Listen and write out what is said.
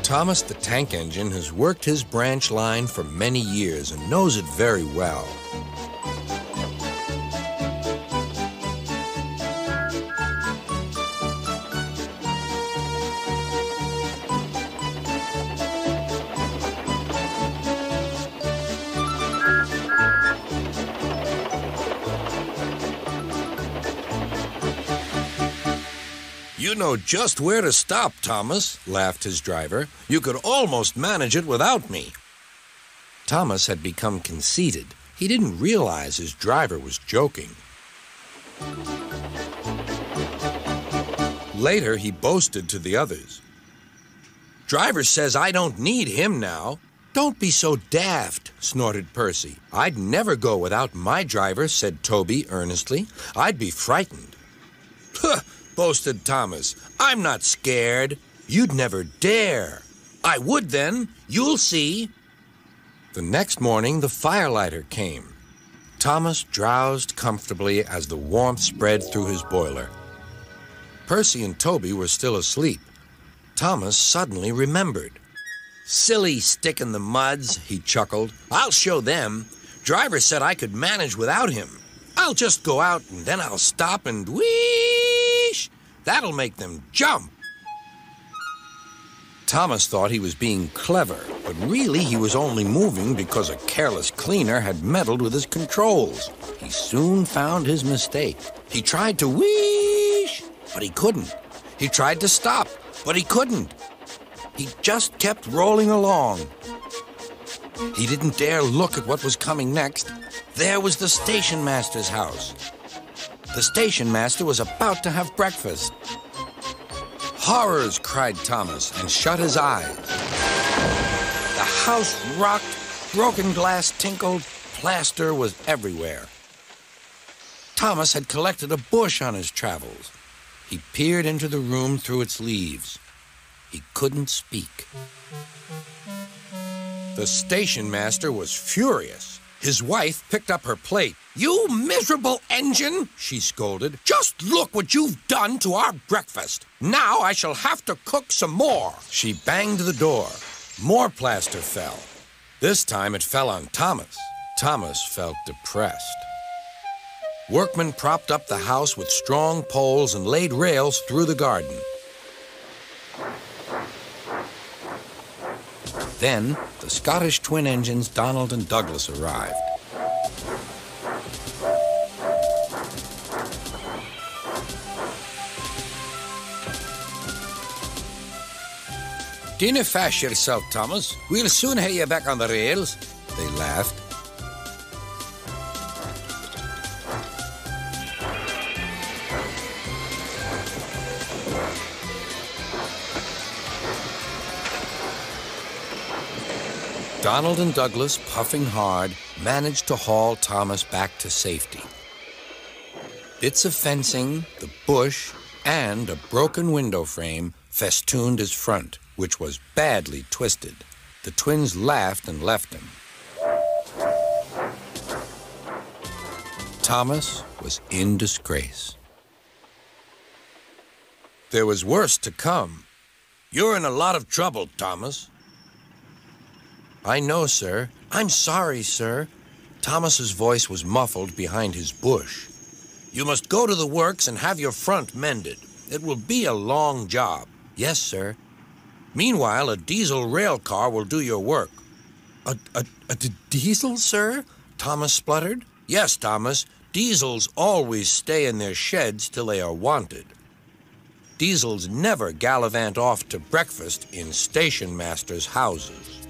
Thomas the Tank Engine has worked his branch line for many years and knows it very well. You know just where to stop, Thomas, laughed his driver. You could almost manage it without me. Thomas had become conceited. He didn't realize his driver was joking. Later, he boasted to the others. Driver says I don't need him now. Don't be so daft, snorted Percy. I'd never go without my driver, said Toby earnestly. I'd be frightened. Huh! Boasted Thomas. I'm not scared. You'd never dare. I would then. You'll see. The next morning, the firelighter came. Thomas drowsed comfortably as the warmth spread through his boiler. Percy and Toby were still asleep. Thomas suddenly remembered. Silly stick in the muds, he chuckled. I'll show them. Driver said I could manage without him. I'll just go out and then I'll stop and whoosh! That'll make them jump. Thomas thought he was being clever, but really he was only moving because a careless cleaner had meddled with his controls. He soon found his mistake. He tried to whoosh, but he couldn't. He tried to stop, but he couldn't. He just kept rolling along. He didn't dare look at what was coming next. There was the station master's house. The station master was about to have breakfast. Horrors, cried Thomas, and shut his eyes. The house rocked, broken glass tinkled, plaster was everywhere. Thomas had collected a bush on his travels. He peered into the room through its leaves. He couldn't speak. The station master was furious. His wife picked up her plate. You miserable engine, she scolded. Just look what you've done to our breakfast. Now I shall have to cook some more. She banged the door. More plaster fell. This time it fell on Thomas. Thomas felt depressed. Workmen propped up the house with strong poles and laid rails through the garden. Then, the Scottish twin engines Donald and Douglas arrived. Dinna fash yourself, Thomas. We'll soon have you back on the rails, they laughed. Donald and Douglas, puffing hard, managed to haul Thomas back to safety. Bits of fencing, the bush, and a broken window frame festooned his front, which was badly twisted. The twins laughed and left him. Thomas was in disgrace. There was worse to come. You're in a lot of trouble, Thomas. I know, sir. I'm sorry, sir. Thomas's voice was muffled behind his bush. You must go to the works and have your front mended. It will be a long job. Yes, sir. Meanwhile, a diesel rail car will do your work. A diesel, sir? Thomas spluttered. Yes, Thomas. Diesels always stay in their sheds till they are wanted. Diesels never gallivant off to breakfast in station masters' houses.